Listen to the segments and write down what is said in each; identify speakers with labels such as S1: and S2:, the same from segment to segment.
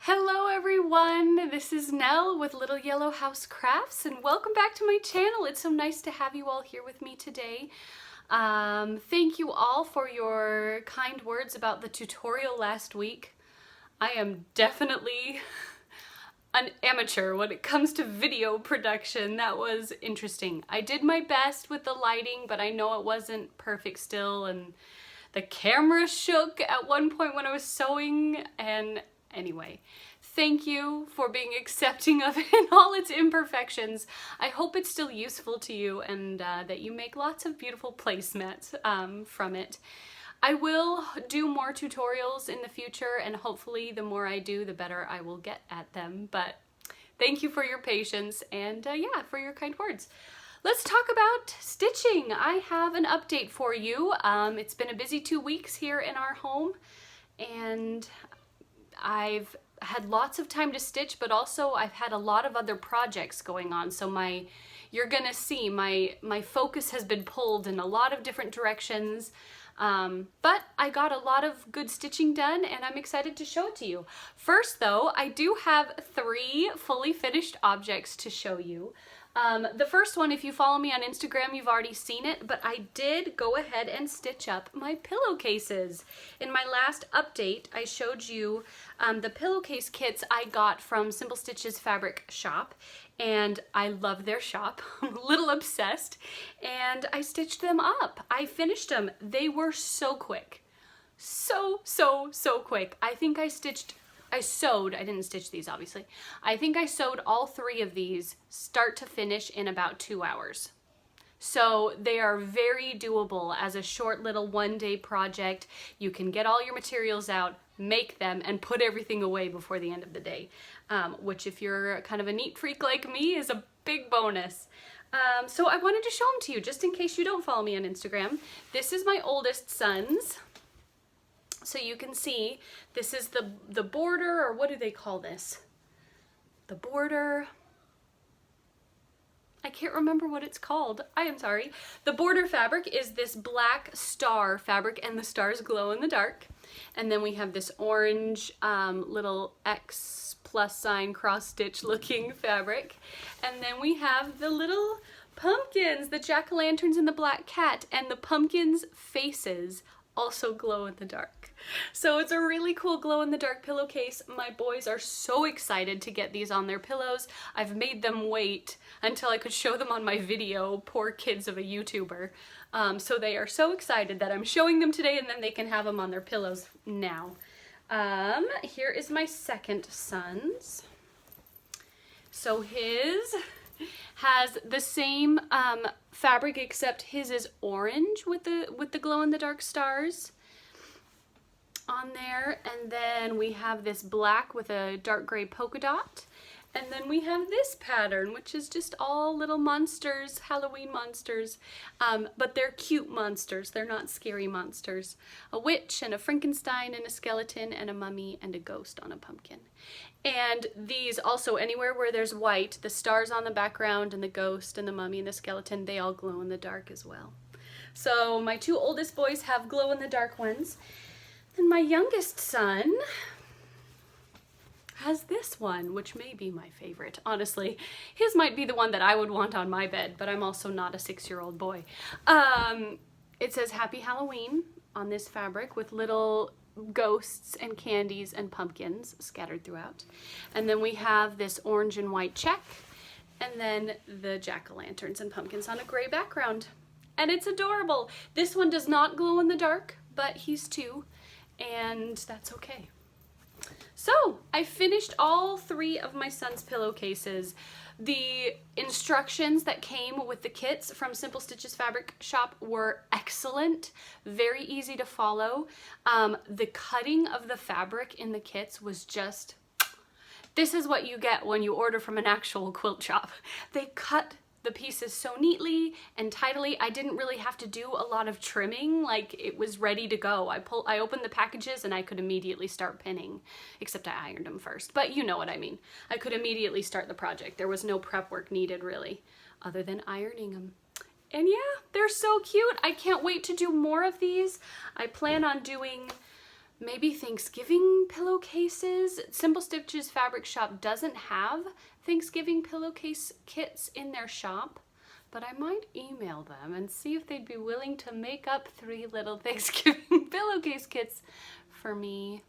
S1: Hello everyone, this is Nell with Little Yellow House Crafts and welcome back to my channel. It's so nice to have you all here with me today. Thank you all for your kind words about the tutorial last week. I am definitely an amateur when it comes to video production. That was interesting. I did my best with the lighting, but I know it wasn't perfect still, and the camera shook at one point when I was sewing, and anyway, thank you for being accepting of it and all its imperfections. I hope it's still useful to you and that you make lots of beautiful placemats from it. I will do more tutorials in the future, and hopefully the more I do, the better I will get at them. But thank you for your patience and yeah, for your kind words. Let's talk about stitching. I have an update for you. It's been a busy 2 weeks here in our home, and I've had lots of time to stitch, but also I've had a lot of other projects going on. So you're gonna see my focus has been pulled in a lot of different directions. But I got a lot of good stitching done and I'm excited to show it to you. First though, I do have 3 fully finished objects to show you. The first one, if you follow me on Instagram, you've already seen it, but I did go ahead and stitch up my pillowcases. In my last update, I showed you the pillowcase kits I got from Simple Stitches fabric shop, and I love their shop. I'm a little obsessed, and I stitched them up. I finished them. They were so quick. So quick. I think I sewed, I didn't stitch these obviously. I think I sewed all 3 of these start to finish in about 2 hours. So they are very doable as a short little one-day project. You can get all your materials out, make them, and put everything away before the end of the day, which if you're kind of a neat freak like me is a big bonus. So I wanted to show them to you just in case you don't follow me on Instagram. This is my oldest son's. So you can see this is the border, or what do they call this? The border, I can't remember what it's called. I am sorry. The border fabric is this black star fabric, and the stars glow in the dark. And then we have this orange little X plus sign cross stitch looking fabric. And then we have the little pumpkins, the jack-o'-lanterns and the black cat, and the pumpkins' faces also glow in the dark. So it's a really cool glow-in-the-dark pillowcase. My boys are so excited to get these on their pillows. I've made them wait until I could show them on my video, poor kids of a YouTuber. So they are so excited that I'm showing them today, and then they can have them on their pillows now. Here is my second son's. So his has the same fabric, except his is orange with the glow-in-the-dark stars on there, and then we have this black with a dark gray polka dot, and then we have this pattern, which is just all little monsters, Halloween monsters, but they're cute monsters. They're not scary monsters. A witch and a Frankenstein and a skeleton and a mummy and a ghost on a pumpkin. And these also, anywhere where there's white, the stars on the background and the ghost and the mummy and the skeleton, they all glow in the dark as well. So my 2 oldest boys have glow in the dark ones. Then my youngest son has this one, which may be my favorite. Honestly, his might be the one that I would want on my bed, but I'm also not a 6-year-old boy. It says Happy Halloween on this fabric with little ghosts and candies and pumpkins scattered throughout. And then we have this orange and white check, and then the jack-o'-lanterns and pumpkins on a gray background. And it's adorable. This one does not glow in the dark, but he's 2, and that's okay. So I finished all 3 of my son's pillowcases. The instructions that came with the kits from Simple Stitches fabric shop were excellent, very easy to follow. The cutting of the fabric in the kits was just, this is what you get when you order from an actual quilt shop. They cut the pieces so neatly and tidily. I didn't really have to do a lot of trimming, like it was ready to go. I opened the packages and I could immediately start pinning, except I ironed them first, but you know what I mean. I could immediately start the project. There was no prep work needed really, other than ironing them. And yeah, they're so cute. I can't wait to do more of these. I plan on doing maybe Thanksgiving pillowcases. Simple Stitches Fabric Shop doesn't have Thanksgiving pillowcase kits in their shop, but I might email them and see if they'd be willing to make up 3 little Thanksgiving pillowcase kits for me.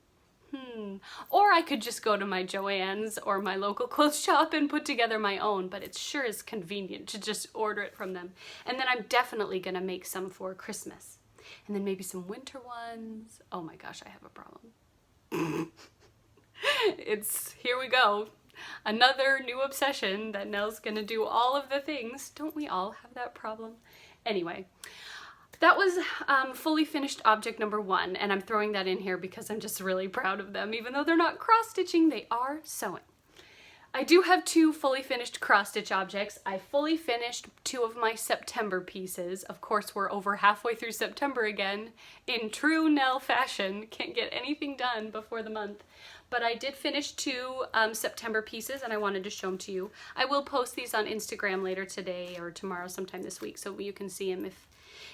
S1: Or I could just go to my Joann's or my local clothes shop and put together my own, but it sure is convenient to just order it from them. And then I'm definitely gonna make some for Christmas. And then maybe some winter ones. Oh my gosh, I have a problem. Here we go. Another new obsession that Nell's gonna do all of the things. Don't we all have that problem? Anyway. That was fully finished object number 1, and I'm throwing that in here because I'm just really proud of them. Even though they're not cross-stitching, they are sewing. I do have 2 fully finished cross-stitch objects. I fully finished 2 of my September pieces. Of course, we're over halfway through September again. In true Nell fashion, can't get anything done before the month. But I did finish 2 September pieces, and I wanted to show them to you. I will post these on Instagram later today or tomorrow sometime this week, so you can see them if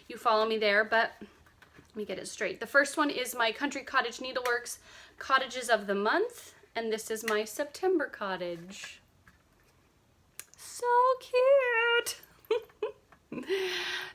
S1: you follow me there, but let me get it straight. The first one is my Country Cottage Needleworks Cottages of the Month, and this is my September cottage. So cute!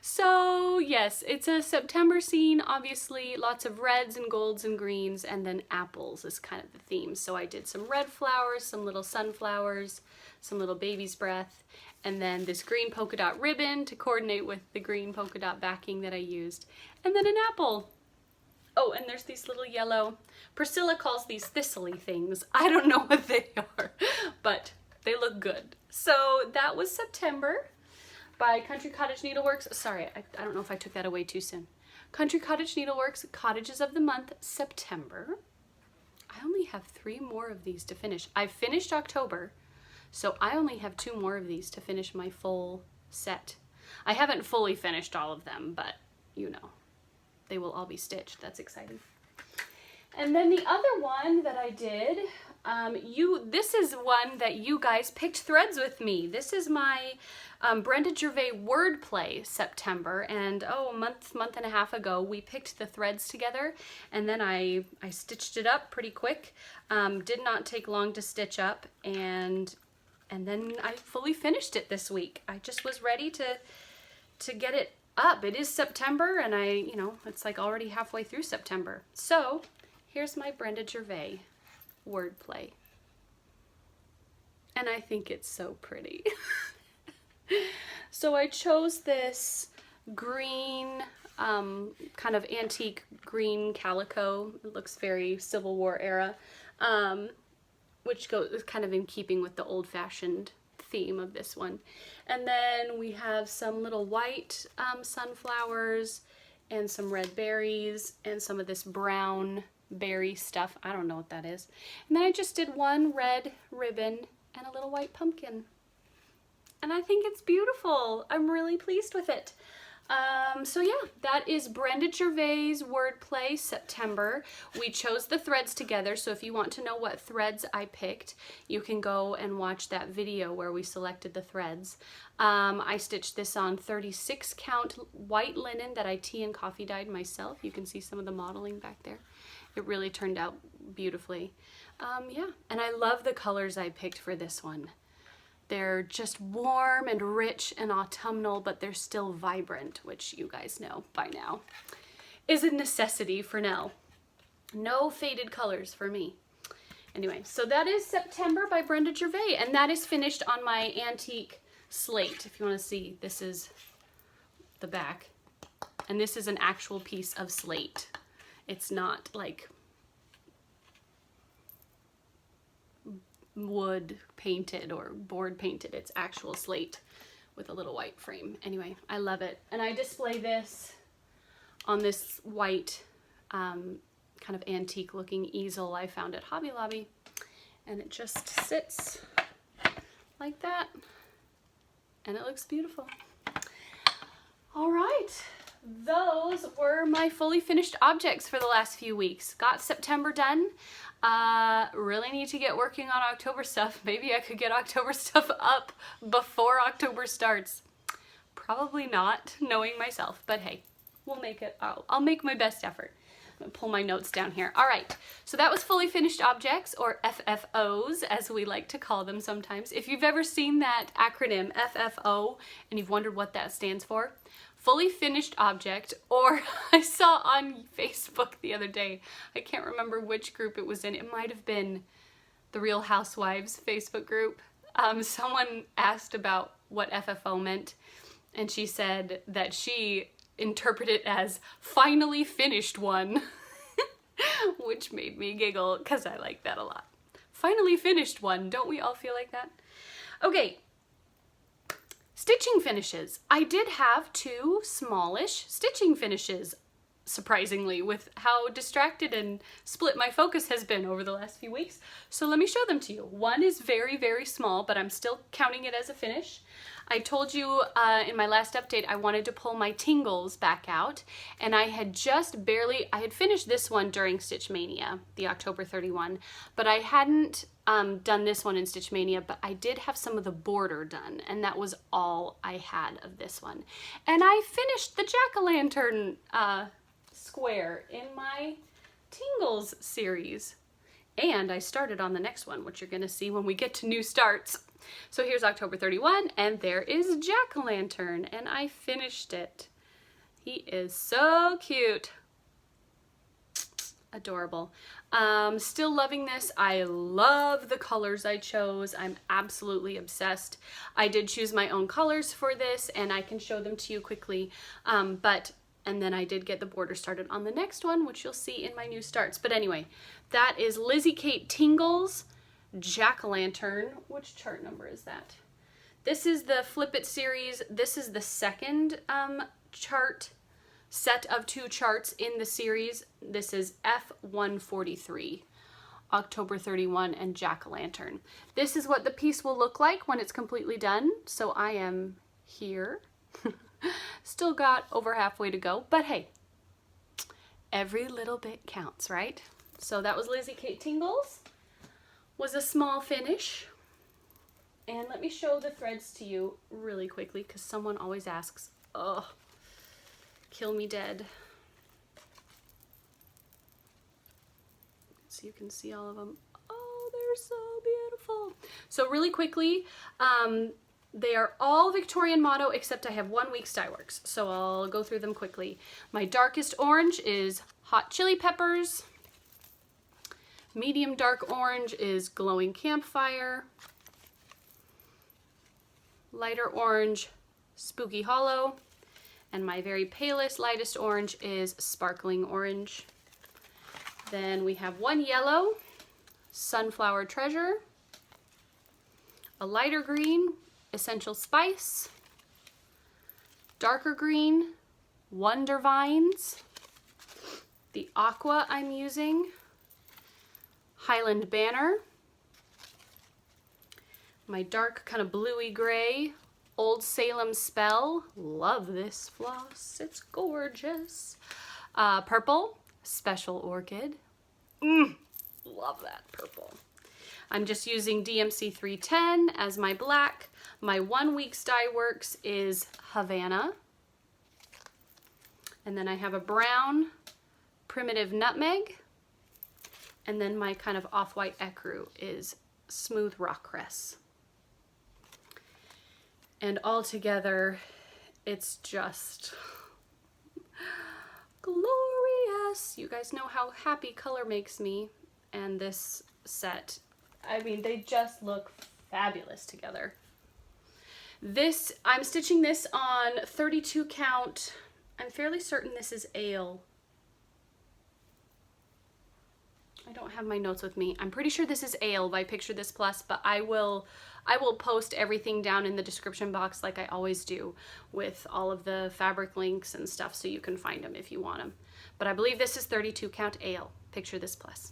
S1: So yes, it's a September scene, obviously lots of reds and golds and greens, and then apples is kind of the theme. So I did some red flowers, some little sunflowers, some little baby's breath, and then this green polka dot ribbon to coordinate with the green polka dot backing that I used, and then an apple. Oh, and there's these little yellow, Priscilla calls these thistly things. I don't know what they are, but they look good. So that was September by Country Cottage Needleworks. Sorry, I don't know if I took that away too soon. Country Cottage Needleworks Cottages of the Month, September. I only have 3 more of these to finish. I finished October, so I only have 2 more of these to finish my full set. I haven't fully finished all of them, but you know, they will all be stitched. That's exciting. And then the other one that I did, this is one that you guys picked threads with me. This is my Brenda Gervais Wordplay September, and a month and a half ago we picked the threads together, and then I stitched it up pretty quick. Did not take long to stitch up, and then I fully finished it this week. I just was ready to get it up. It is September, and it's like already halfway through September. So here's my Brenda Gervais Wordplay. And I think it's so pretty. So I chose this green, kind of antique green calico. It looks very Civil War era, which is kind of in keeping with the old-fashioned theme of this one. And then we have some little white sunflowers and some red berries and some of this brown berry stuff. I don't know what that is. And then I just did 1 red ribbon and a little white pumpkin. And I think it's beautiful. I'm really pleased with it. So yeah, that is Brenda Gervais Wordplay September. We chose the threads together, so if you want to know what threads I picked, you can go and watch that video where we selected the threads. I stitched this on 36 count white linen that I tea and coffee dyed myself. You can see some of the modeling back there. It really turned out beautifully. Yeah, and I love the colors I picked for this one. They're just warm and rich and autumnal, but they're still vibrant, which you guys know by now is a necessity for Nell. No faded colors for me. Anyway, so that is September by Brenda Gervais, and that is finished on my antique slate. If you want to see, this is the back, and this is an actual piece of slate. It's not like wood painted or board painted. It's actual slate with a little white frame. Anyway, I love it. And I display this on this white kind of antique looking easel I found at Hobby Lobby, and it just sits like that, and it looks beautiful. All right, those were my fully finished objects for the last few weeks. Got September done. Really need to get working on October stuff. Maybe I could get October stuff up before October starts. Probably not, knowing myself, but hey, we'll make it. I'll make my best effort. pull my notes down here. All right, so that was fully finished objects, or FFOs, as we like to call them sometimes. If you've ever seen that acronym, FFO, and you've wondered what that stands for, fully finished object, or I saw on Facebook the other day, I can't remember which group it was in, it might have been the Real Housewives Facebook group. Someone asked about what FFO meant, and she said that she interpreted it as finally finished one, which made me giggle because I like that a lot. Finally finished one, don't we all feel like that? Okay, stitching finishes. I did have 2 smallish stitching finishes, surprisingly, with how distracted and split my focus has been over the last few weeks. So let me show them to you. One is very, very small, but I'm still counting it as a finish. I told you in my last update I wanted to pull my tingles back out, and I had just barely, I had finished this one during Stitch Mania, the October 31, but I hadn't done this one in Stitch Mania, but I did have some of the border done, and that was all I had of this one. And I finished the jack-o'-lantern square in my Tingles series. And I started on the next one, which you're gonna see when we get to new starts. So here's October 31, and there is Jack-o'-lantern, and I finished it. He is so cute. Adorable. Still loving this. I love the colors I chose. I'm absolutely obsessed. I did choose my own colors for this, and I can show them to you quickly. And then I did get the border started on the next one, which you'll see in my new starts. But anyway, that is Lizzie Kate Tingles Jack-o'-lantern. Which chart number is that? This is the Flip It series. This is the second chart set of 2 charts in the series. This is F143, October 31, and Jack-o'-lantern. This is what the piece will look like when it's completely done. So I am here. Still got over halfway to go, but hey, every little bit counts, right? So that was Lizzie Kate Tingles. Was a small finish. And let me show the threads to you really quickly, because someone always asks. Oh, kill me dead. So you can see all of them. Oh, they're so beautiful. So really quickly, they are all Victorian motto, except I have 1 week's dye works, so I'll go through them quickly. My darkest orange is Hot Chili Peppers. Medium dark orange is Glowing Campfire. Lighter orange, Spooky Hollow. And my very palest, lightest orange is Sparkling Orange. Then we have 1 yellow, Sunflower Treasure. A lighter green, Essential Spice. Darker green, Wonder Vines. The aqua I'm using, Highland Banner. My dark kind of bluey gray, Old Salem Spell. Love this floss, it's gorgeous. Purple, Special Orchid. Love that purple. I'm just using DMC 310 as my black. My 1 week's dye works is Havana. And then I have a brown Primitive Nutmeg. And then my kind of off-white ecru is Smooth Rock Cress. And all together, it's just glorious. You guys know how happy color makes me. And this set, I mean, they just look fabulous together. This, I'm stitching this on 32 count. I'm fairly certain this is ale. I don't have my notes with me. I'm pretty sure this is ale by Picture This Plus, but I will post everything down in the description box like I always do with all of the fabric links and stuff so you can find them if you want them. But I believe this is 32 count ale, Picture This Plus.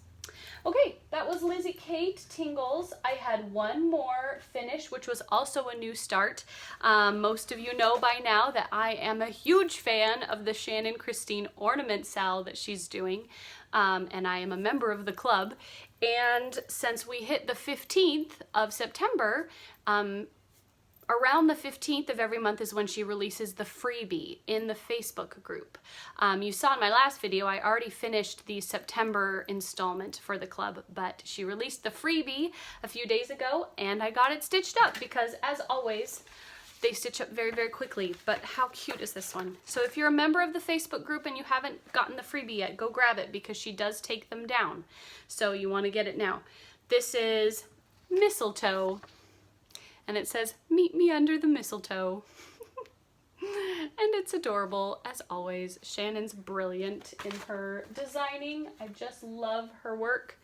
S1: Okay, that was Lizzie Kate Tingles. I had 1 more finish, which was also a new start. Most of you know by now that I am a huge fan of the Shannon Christine ornament sal that she's doing, and I am a member of the club. And since we hit the 15th of September, around the 15th of every month is when she releases the freebie in the Facebook group. You saw in my last video, I already finished the September installment for the club, but she released the freebie a few days ago and I got it stitched up because, as always, they stitch up very, very quickly. But how cute is this one? So if you're a member of the Facebook group and you haven't gotten the freebie yet, go grab it because she does take them down. So you want to get it now. This is Mistletoe. And it says, "Meet me under the mistletoe." And it's adorable, as always. Shannon's brilliant in her designing. I just love her work.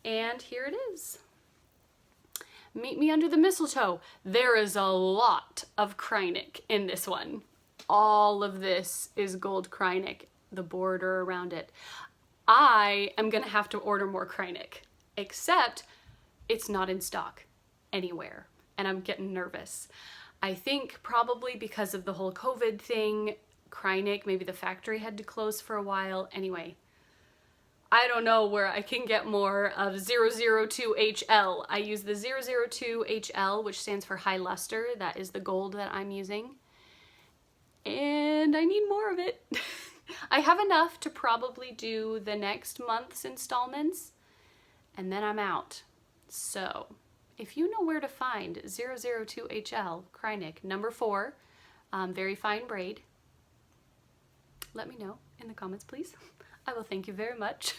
S1: And here it is. Meet me under the mistletoe. There is a lot of Krynic in this one. All of this is gold Krynic, the border around it. I am gonna have to order more Krynic, except it's not in stock anywhere. And I'm getting nervous. I think probably because of the whole COVID thing, Krynic, maybe the factory had to close for a while. Anyway, I don't know where I can get more of 002HL. I use the 002HL, which stands for high luster. That is the gold that I'm using. And I need more of it. I have enough to probably do the next month's installments, and then I'm out. So if you know where to find 002HL Krynic number 4, very fine braid, let me know in the comments, please. I will thank you very much.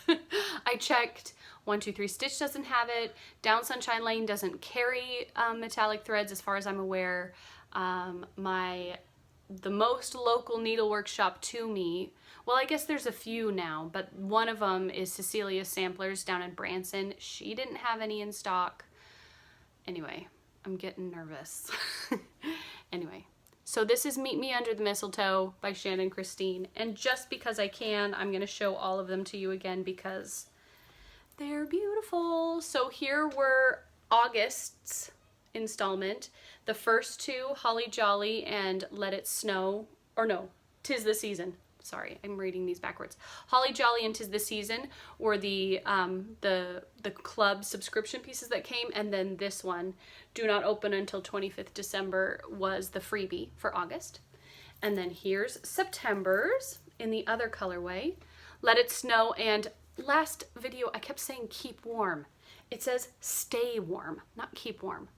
S1: I checked, 123 Stitch doesn't have it. Down Sunshine Lane doesn't carry metallic threads as far as I'm aware. The most local needlework shop to me, well, I guess there's a few now, but one of them is Cecilia's Samplers down in Branson. She didn't have any in stock. Anyway, I'm getting nervous. Anyway, so this is Meet Me Under the Mistletoe by Shannon Christine. And just because I can, I'm going to show all of them to you again because they're beautiful. So here were August's installment. The first two, Holly Jolly and Let It Snow, or no, 'Tis the Season. Sorry, I'm reading these backwards. Holly Jolly and 'Tis the Season were the club subscription pieces that came, and then this one, Do Not Open Until 25th December, was the freebie for August. And then here's September's in the other colorway, Let It Snow, and last video I kept saying keep warm. It says stay warm, not keep warm.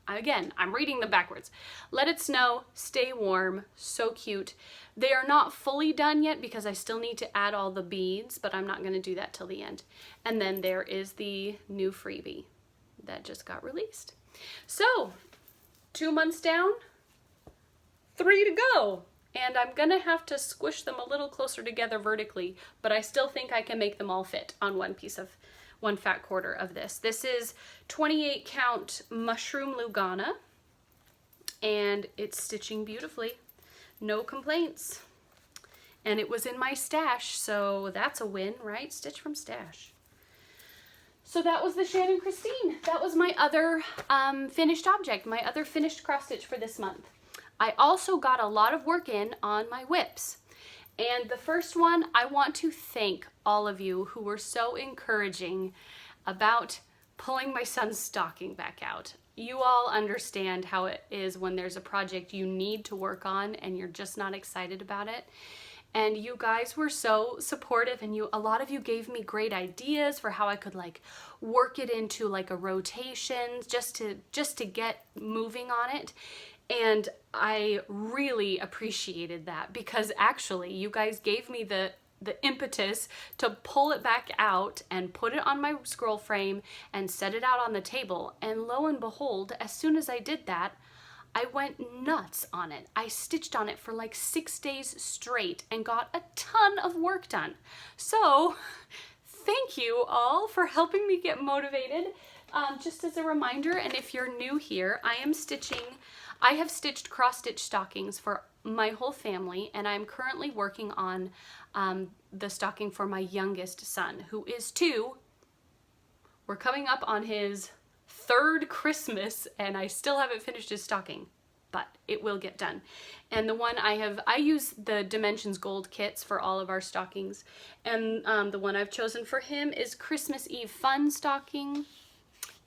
S1: Again, I'm reading them backwards. Let It Snow, Stay Warm, so cute. They are not fully done yet because I still need to add all the beads, but I'm not going to do that till the end. And then there is the new freebie that just got released. So, 2 months down, 3 to go. And I'm going to have to squish them a little closer together vertically, but I still think I can make them all fit on one fat quarter of this. This is 28 count Mushroom Lugana, and it's stitching beautifully. No complaints. And it was in my stash, so that's a win, right? Stitch from stash. So that was the Shannon Christine. That was my other finished object, my other finished cross stitch for this month. I also got a lot of work in on my whips. And the first one, I want to thank all of you who were so encouraging about pulling my son's stocking back out. You all understand how it is when there's a project you need to work on and you're just not excited about it. And you guys were so supportive, and a lot of you gave me great ideas for how I could like work it into like a rotation just to get moving on it. And I really appreciated that because actually you guys gave me the impetus to pull it back out and put it on my scroll frame and set it out on the table. And lo and behold, as soon as I did that, I went nuts on it. I stitched on it for like 6 days straight and got a ton of work done. So thank you all for helping me get motivated. Just as a reminder, and if you're new here, I have stitched cross-stitch stockings for my whole family, and I'm currently working on the stocking for my youngest son, who is 2. We're coming up on his 3rd Christmas, and I still haven't finished his stocking, but it will get done. And the one I use the Dimensions Gold kits for all of our stockings, and the one I've chosen for him is Christmas Eve Fun Stocking.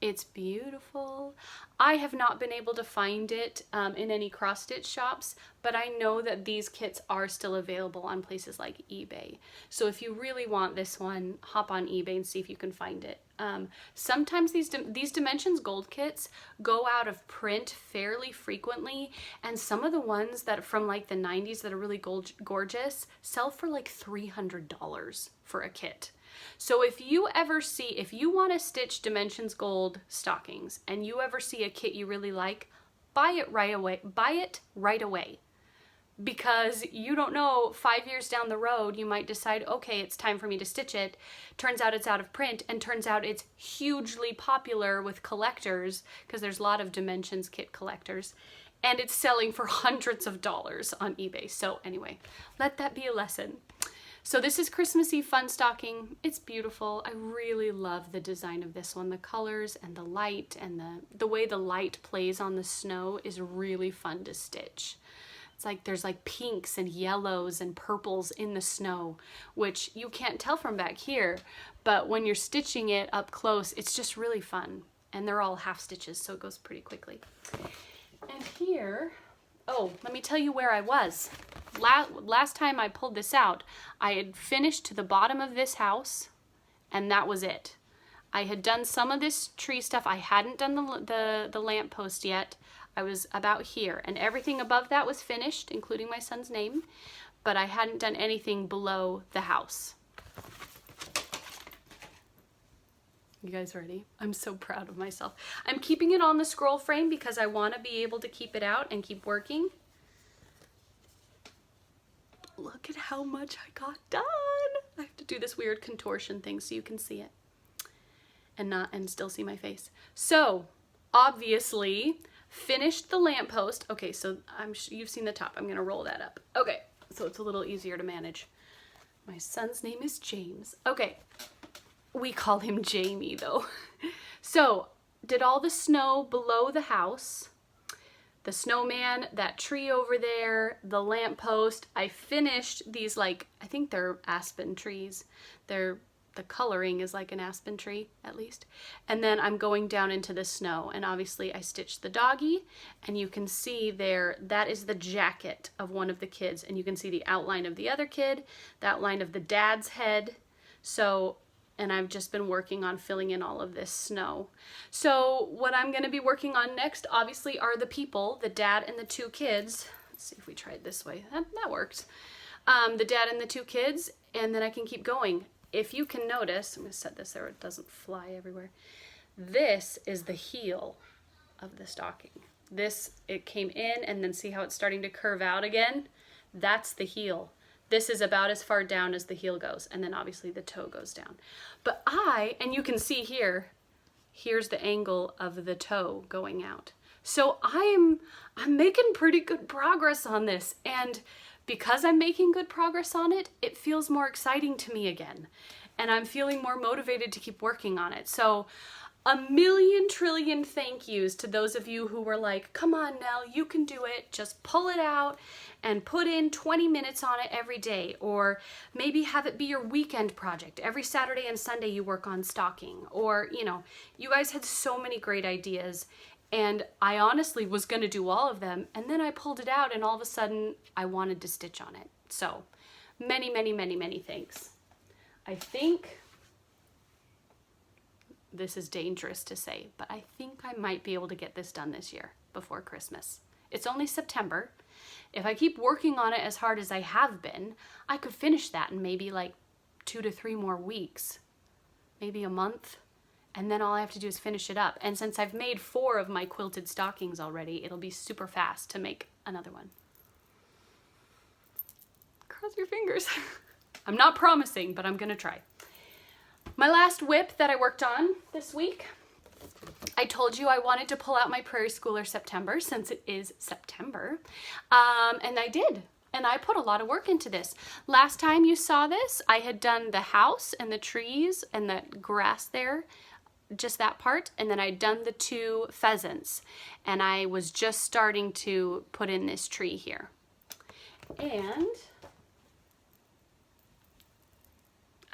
S1: It's beautiful. I have not been able to find it in any cross stitch shops, but I know that these kits are still available on places like eBay. So if you really want this one, hop on eBay and see if you can find it. Sometimes these Dimensions Gold kits go out of print fairly frequently, and some of the ones that from like the 90s that are really gorgeous sell for like $300 for a kit. So if you want to stitch Dimensions Gold stockings and you ever see a kit you really like, buy it right away. Because you don't know, 5 years down the road, you might decide, okay, it's time for me to stitch it. Turns out it's out of print, and turns out it's hugely popular with collectors, because there's a lot of Dimensions kit collectors, and it's selling for hundreds of dollars on eBay. So anyway, let that be a lesson. So this is Christmas Eve Fun Stocking. It's beautiful. I really love the design of this one. The colors and the light and the way the light plays on the snow is really fun to stitch. It's like there's like pinks and yellows and purples in the snow, which you can't tell from back here, but when you're stitching it up close, it's just really fun. And they're all half stitches, so it goes pretty quickly. And here, oh, let me tell you where I was. Last time I pulled this out, I had finished to the bottom of this house, and that was it. I had done some of this tree stuff. I hadn't done the lamppost yet. I was about here, and everything above that was finished, including my son's name, but I hadn't done anything below the house. You guys ready? I'm so proud of myself. I'm keeping it on the scroll frame because I want to be able to keep it out and keep working. Look at how much I got done. I have to do this weird contortion thing so you can see it and still see my face. So obviously finished the lamppost. Okay, so you've seen the top. I'm gonna roll that up. Okay, so it's a little easier to manage. My son's name is James. Okay, we call him Jamie though. So did all the snow below the house, the snowman, that tree over there, the lamppost. I finished these, like, I think they're aspen trees. The coloring is like an aspen tree, at least. And then I'm going down into the snow, and obviously I stitched the doggy, and you can see there, that is the jacket of one of the kids, and you can see the outline of the other kid, the outline of the dad's head. So, and I've just been working on filling in all of this snow. So what I'm going to be working on next, obviously, are the people, the dad and the two kids. Let's see if we try it this way. That worked. The dad and the two kids, and then I can keep going. If you can notice, I'm going to set this there, it doesn't fly everywhere. This is the heel of the stocking. It came in, and then see how it's starting to curve out again? That's the heel. This is about as far down as the heel goes, and then obviously the toe goes down. But and you can see here, here's the angle of the toe going out. So I'm making pretty good progress on this, and because I'm making good progress on it, it feels more exciting to me again, and I'm feeling more motivated to keep working on it. So a million trillion thank yous to those of you who were like, come on, Nell, you can do it. Just pull it out and put in 20 minutes on it every day, or maybe have it be your weekend project. Every Saturday and Sunday you work on stocking, or, you know, you guys had so many great ideas, and I honestly was gonna do all of them, and then I pulled it out, and all of a sudden I wanted to stitch on it. So many, many, many, many thanks. I think this is dangerous to say, but I think I might be able to get this done this year before Christmas. It's only September. If I keep working on it as hard as I have been, I could finish that in maybe like 2 to 3 more weeks, maybe a month, and then all I have to do is finish it up. And since I've made 4 of my quilted stockings already, it'll be super fast to make another one. Cross your fingers. I'm not promising, but I'm gonna try. My last whip that I worked on this week, I told you I wanted to pull out my Prairie Schooler September since it is September, and I did. And I put a lot of work into this. Last time you saw this, I had done the house and the trees and the grass there, just that part, and then I'd done the 2 pheasants, and I was just starting to put in this tree here. And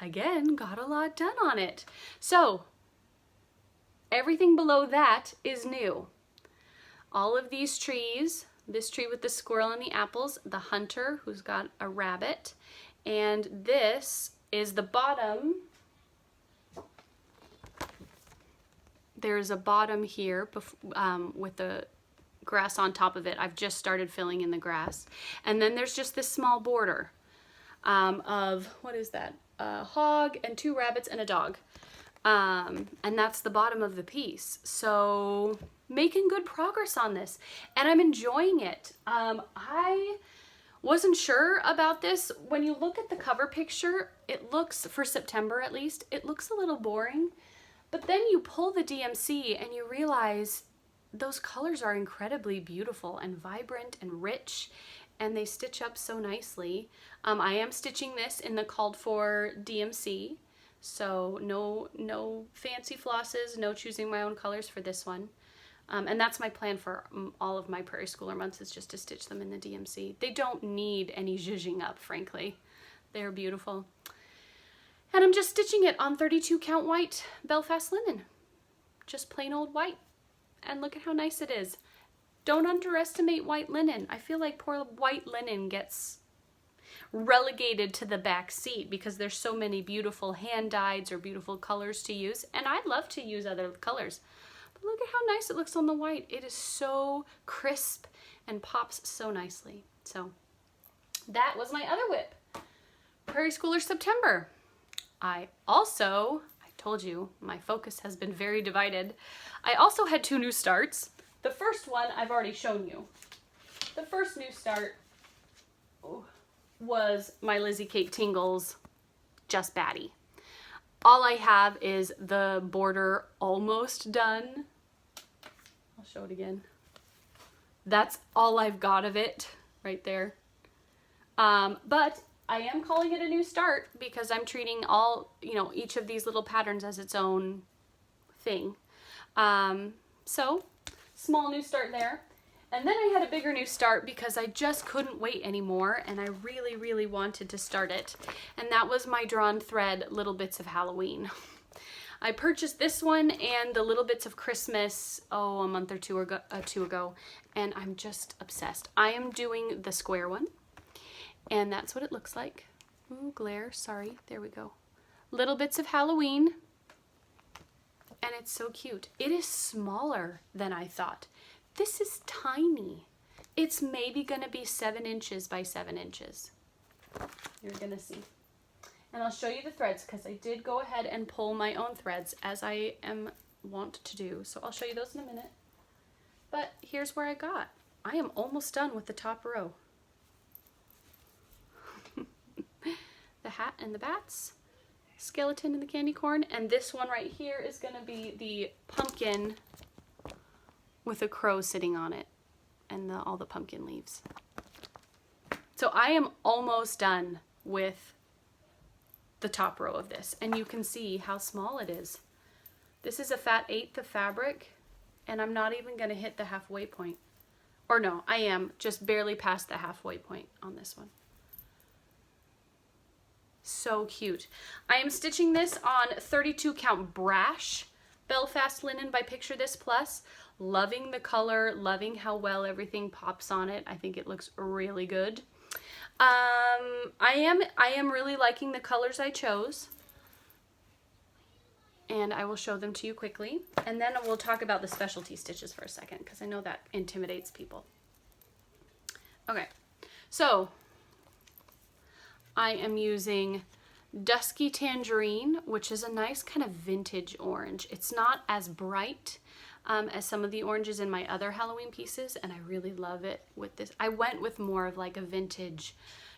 S1: again, got a lot done on it. So Everything below that is new. All of these trees, this tree with the squirrel and the apples, the hunter who's got a rabbit, and this is the bottom. There's a bottom here with the grass on top of it. I've just started filling in the grass. And then there's just this small border of, what is that? A hog and 2 rabbits and a dog. And that's the bottom of the piece. So making good progress on this, and I'm enjoying it. I wasn't sure about this. When you look at the cover picture, it looks, for September at least, it looks a little boring. But then you pull the DMC and you realize those colors are incredibly beautiful and vibrant and rich, and they stitch up so nicely. I am stitching this in the called for DMC, so no fancy flosses, no choosing my own colors for this one. And that's my plan for all of my Prairie Schooler months, is just to stitch them in the DMC. They don't need any zhuzhing up, frankly. They're beautiful. And I'm just stitching it on 32 count white Belfast linen. Just plain old white. And look at how nice it is. Don't underestimate white linen. I feel like poor white linen gets relegated to the back seat because there's so many beautiful hand dyes or beautiful colors to use. And I'd love to use other colors. But look at how nice it looks on the white. It is so crisp and pops so nicely. So that was my other whip. Prairie Schooler September. I told you, my focus has been very divided. I also had 2 new starts. The first one I've already shown you. The first new start was my Lizzie Kate Tingles Just Batty. All I have is the border almost done. I'll show it again. That's all I've got of it right there. But I am calling it a new start because I'm treating each of these little patterns as its own thing. So small new start there. And then I had a bigger new start because I just couldn't wait anymore, and I really, really wanted to start it. And that was my Drawn Thread Little Bits of Halloween. I purchased this one and the Little Bits of Christmas, a month or two ago, and I'm just obsessed. I am doing the square one, and that's what it looks like. Ooh, glare, sorry, there we go. Little Bits of Halloween, and it's so cute. It is smaller than I thought. This is tiny. It's maybe gonna be 7 inches by 7 inches. You're gonna see. And I'll show you the threads because I did go ahead and pull my own threads as I am wont to do. So I'll show you those in a minute. But here's where I got. I am almost done with the top row. The hat and the bats, skeleton and the candy corn, and this one right here is gonna be the pumpkin with a crow sitting on it and all the pumpkin leaves. So I am almost done with the top row of this, and you can see how small it is. This is a fat 1/8 of fabric, and I'm not even going to hit the halfway point. Or no, I am just barely past the halfway point on this one. So cute. I am stitching this on 32 count Brash Belfast linen by Picture This Plus. Loving the color, loving how well everything pops on it. I think it looks really good. I am really liking the colors I chose, and I will show them to you quickly, and then we'll talk about the specialty stitches for a second because I know that intimidates people. Okay, so I am using Dusky Tangerine, which is a nice kind of vintage orange. It's not as bright as some of the oranges in my other Halloween pieces, and I really love it with this. I went with more of like a vintage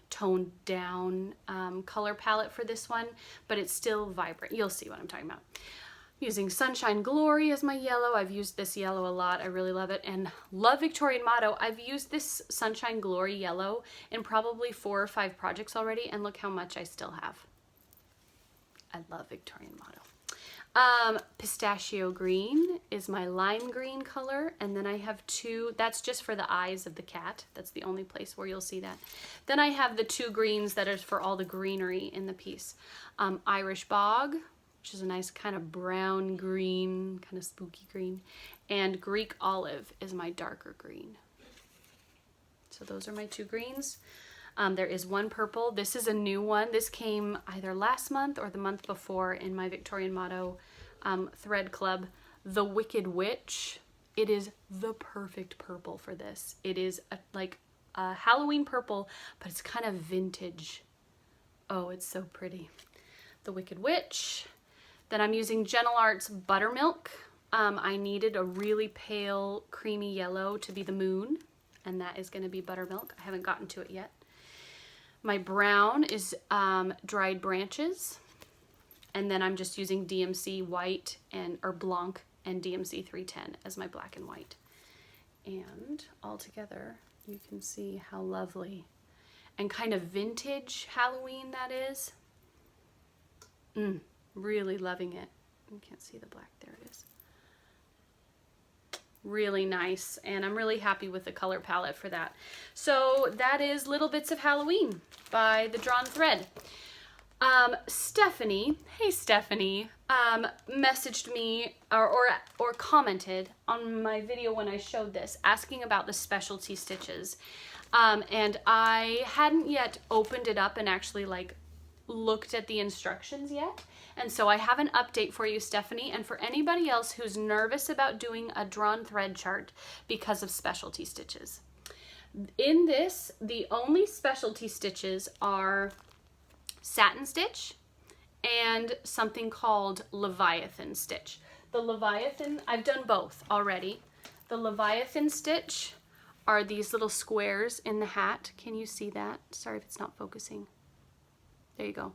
S1: toned down color palette for this one, but it's still vibrant. You'll see what I'm talking about. I'm using Sunshine Glory as my yellow. I've used this yellow a lot. I really love it, and love Victorian Motto. I've used this Sunshine Glory yellow in probably 4 or 5 projects already, and look how much I still have. I love Victorian Motto. Pistachio green is my lime green color, and then I have 2, that's just for the eyes of the cat. That's the only place where you'll see that. Then I have the 2 greens that are for all the greenery in the piece. Irish Bog, which is a nice kind of brown green, kind of spooky green. And Greek olive is my darker green. So those are my two greens. There is one purple. This is a new one. This came either last month or the month before in my Victorian Motto thread club. The Wicked Witch. It is the perfect purple for this. It is like a Halloween purple, but it's kind of vintage. Oh, it's so pretty. The Wicked Witch. Then I'm using Gentle Arts Buttermilk. I needed a really pale creamy yellow to be the moon, and that is going to be buttermilk. I haven't gotten to it yet. My brown is dried branches, and then I'm just using DMC white or Blanc and DMC 310 as my black and white. And all together, you can see how lovely and kind of vintage Halloween that is. Really loving it. You can't see the black, there it is. Really nice, and I'm really happy with the color palette for that. So that is Little Bits of Halloween by The Drawn Thread. Stephanie, hey Stephanie, messaged me or commented on my video when I showed this, asking about the specialty stitches. And I hadn't yet opened it up and actually like looked at the instructions yet. And so I have an update for you, Stephanie, and for anybody else who's nervous about doing a drawn thread chart because of specialty stitches. In this, the only specialty stitches are satin stitch and something called Leviathan stitch. The Leviathan, I've done both already. The Leviathan stitch are these little squares in the hat. Can you see that? Sorry if it's not focusing. There you go.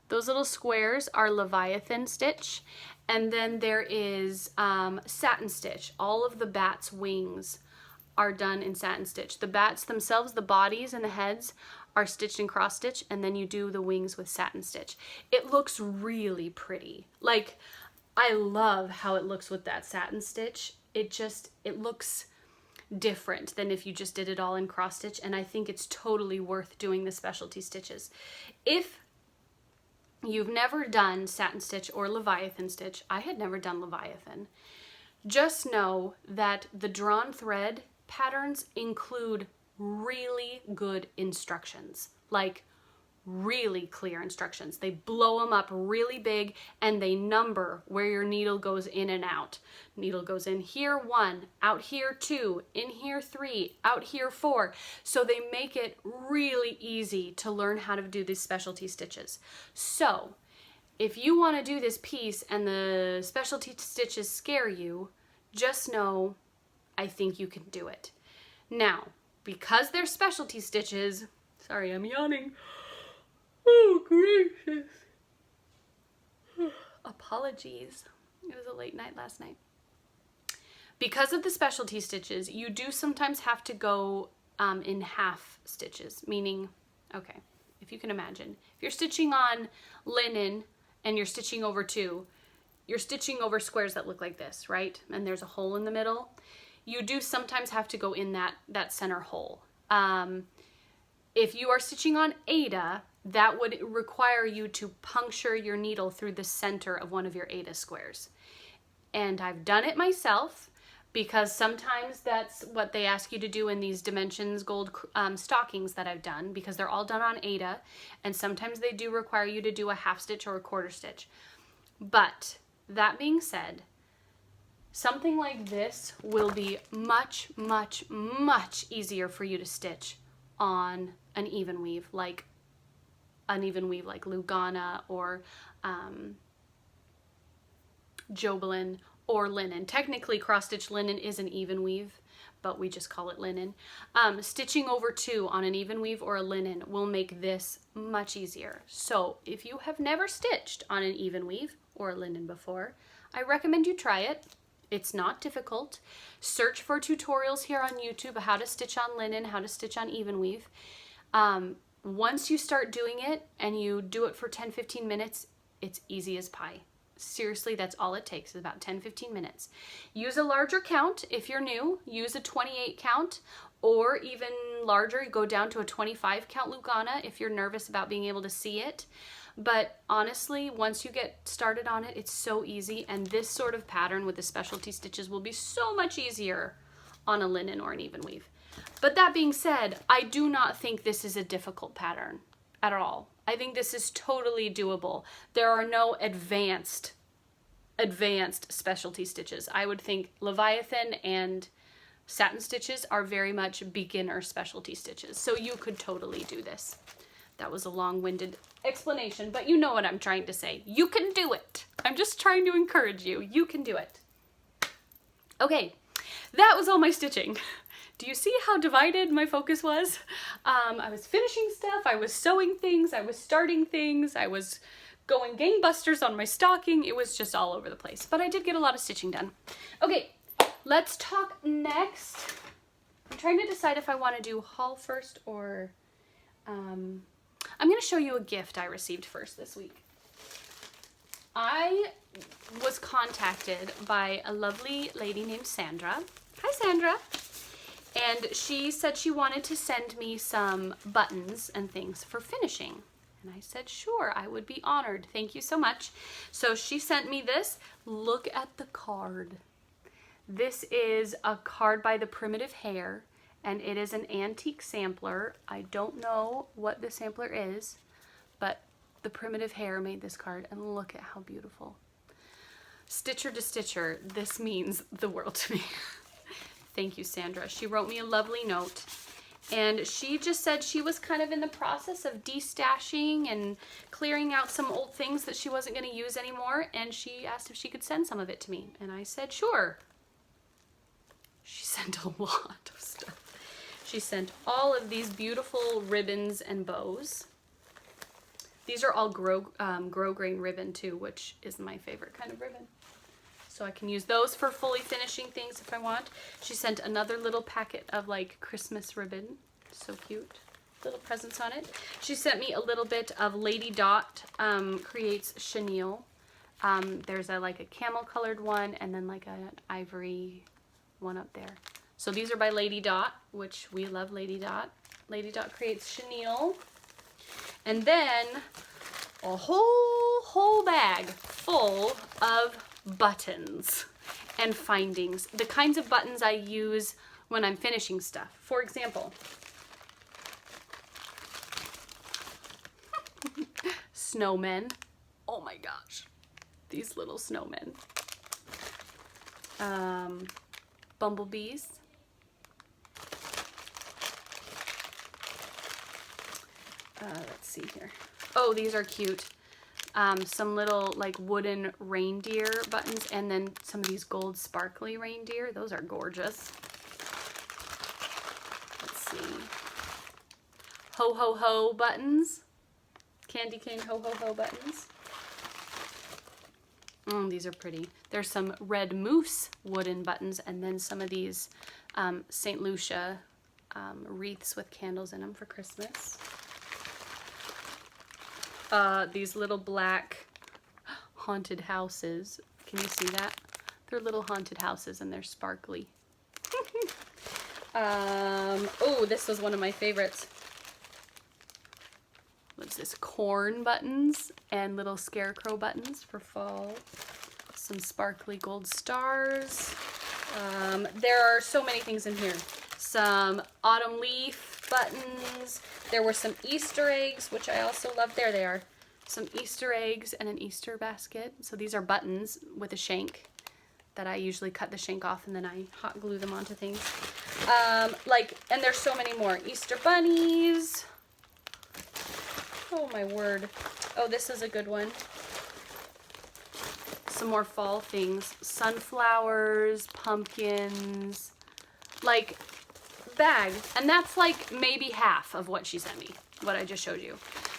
S1: Those little squares are Leviathan stitch. And then there is satin stitch. All of the bat's wings are done in satin stitch. The bats themselves, the bodies and the heads, are stitched in cross stitch, and then you do the wings with satin stitch. It looks really pretty. Like, I love how it looks with that satin stitch. It looks different than if you just did it all in cross stitch, and I think it's totally worth doing the specialty stitches. If you've never done satin stitch or Leviathan stitch, I had never done Leviathan, just know that the drawn thread patterns include really good instructions, like really clear instructions. They blow them up really big and they number where your needle goes in and out. Needle goes in here 1, out here 2, in here 3, out here 4. So they make it really easy to learn how to do these specialty stitches. So if you want to do this piece and the specialty stitches scare you, just know I think you can do it. Now, because they're specialty stitches, sorry, I'm yawning. Oh, gracious. Apologies. It was a late night last night. Because of the specialty stitches, you do sometimes have to go in half stitches, meaning, okay, if you can imagine, if you're stitching on linen and you're stitching over 2, you're stitching over squares that look like this, right? And there's a hole in the middle. You do sometimes have to go in that center hole. If you are stitching on Aida, that would require you to puncture your needle through the center of one of your Aida squares. And I've done it myself because sometimes that's what they ask you to do in these Dimensions Gold stockings that I've done, because they're all done on Aida, and sometimes they do require you to do a half stitch or a quarter stitch. But that being said, something like this will be much, much, much easier for you to stitch on an even weave like Lugana or Jobelin or linen. Technically, cross-stitch linen is an even weave, but we just call it linen. Stitching over 2 on an even weave or a linen will make this much easier. So if you have never stitched on an even weave or a linen before, I recommend you try it. It's not difficult. Search for tutorials here on YouTube, how to stitch on linen, how to stitch on even weave. Once you start doing it and you do it for 10-15 minutes, it's easy as pie. Seriously, that's all it takes, is about 10-15 minutes. Use a larger count if you're new. Use a 28 count, or even larger, go down to a 25 count Lugana if you're nervous about being able to see it. But honestly, once you get started on it, it's so easy, and this sort of pattern with the specialty stitches will be so much easier on a linen or an even weave. But that being said, I do not think this is a difficult pattern at all. I think this is totally doable. There are no advanced specialty stitches. I would think Leviathan and satin stitches are very much beginner specialty stitches. So you could totally do this. That was a long-winded explanation, but you know what I'm trying to say. You can do it. I'm just trying to encourage you. You can do it. Okay, that was all my stitching. Do you see how divided my focus was? I was finishing stuff, I was sewing things, I was starting things, I was going gangbusters on my stocking. It was just all over the place, but I did get a lot of stitching done. Okay, let's talk next. I'm trying to decide if I want to do haul first or I'm going to show you a gift I received first this week. I was contacted by a lovely lady named Sandra. Hi, Sandra. And she said she wanted to send me some buttons and things for finishing. And I said, sure, I would be honored. Thank you so much. So she sent me this. Look at the card. This is a card by the Primitive Hair, and it is an antique sampler. I don't know what the sampler is, but the Primitive Hair made this card, and look at how beautiful. Stitcher to stitcher, this means the world to me. Thank you, Sandra. She wrote me a lovely note, and she just said she was kind of in the process of destashing and clearing out some old things that she wasn't going to use anymore, and she asked if she could send some of it to me, and I said, sure. She sent a lot of stuff. She sent all of these beautiful ribbons and bows. These are all grosgrain ribbon too, which is my favorite kind of ribbon. So I can use those for fully finishing things if I want. She sent another little packet of like Christmas ribbon. So cute. Little presents on it. She sent me a little bit of Lady Dot Creates Chenille. There's like a camel colored one and then like an ivory one up there. So these are by Lady Dot, which we love Lady Dot. Lady Dot Creates Chenille. And then a whole bag full of buttons and findings. The kinds of buttons I use when I'm finishing stuff. For example, snowmen. Oh my gosh. These little snowmen. Bumblebees. Let's see here. Oh, these are cute. Some little like wooden reindeer buttons, and then some of these gold sparkly reindeer. Those are gorgeous. Let's see. Ho ho ho buttons. Candy cane ho ho ho buttons. These are pretty. There's some red moose wooden buttons, and then some of these St. Lucia wreaths with candles in them for Christmas. These little black haunted houses. Can you see that? They're little haunted houses and they're sparkly. Oh, this was one of my favorites. What's this? Corn buttons and little scarecrow buttons for fall. Some sparkly gold stars. There are so many things in here. Some autumn leaf buttons. There were some Easter eggs, which I also love. There they are. Some Easter eggs and an Easter basket. So these are buttons with a shank that I usually cut the shank off and then I hot glue them onto things. And there's so many more. Easter bunnies. Oh my word. Oh, this is a good one. Some more fall things. Sunflowers, pumpkins, like bag. And that's like maybe half of what she sent me, what I just showed you.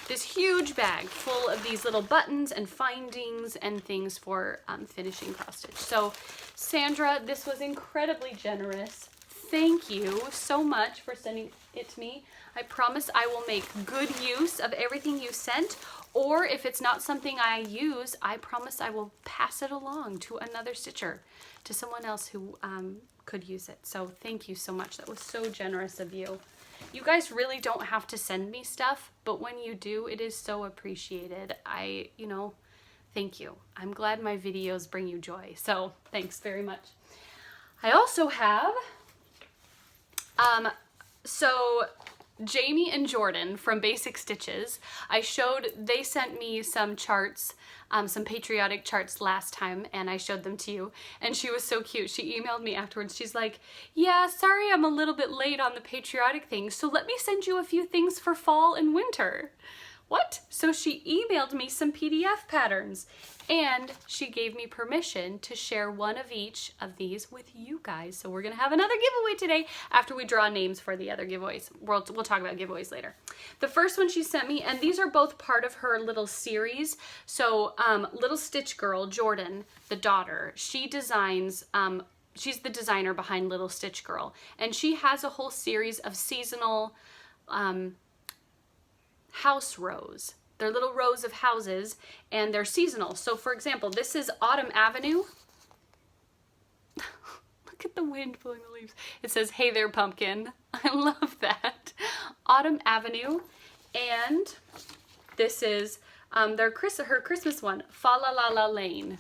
S1: This huge bag full of these little buttons and findings and things for finishing cross stitch. So Sandra, this was incredibly generous. Thank you so much for sending it to me. I promise I will make good use of everything you sent, or if it's not something I use, I promise I will pass it along to another stitcher, to someone else who could use it. So thank you so much. That was so generous of you. You guys really don't have to send me stuff, but when you do, it is so appreciated. You know, thank you. I'm glad my videos bring you joy. So thanks very much. I also have, so Jamie and Jordan from Basic Stitches, they sent me some charts, some patriotic charts last time, and I showed them to you, and she was so cute. She emailed me afterwards. She's like, yeah, sorry I'm a little bit late on the patriotic thing, so let me send you a few things for fall and winter. What? So she emailed me some PDF patterns, and she gave me permission to share one of each of these with you guys. So we're gonna have another giveaway today after we draw names for the other giveaways. We'll talk about giveaways later. The first one she sent me, and these are both part of her little series. So Little Stitch Girl, Jordan, the daughter, she designs, she's the designer behind Little Stitch Girl, and she has a whole series of seasonal house rows. They're little rows of houses, and they're seasonal. So for example, this is Autumn Avenue. Look at the wind blowing the leaves. It says, hey there, pumpkin. I love that. Autumn Avenue. And this is her Christmas one, Fa La La La Lane.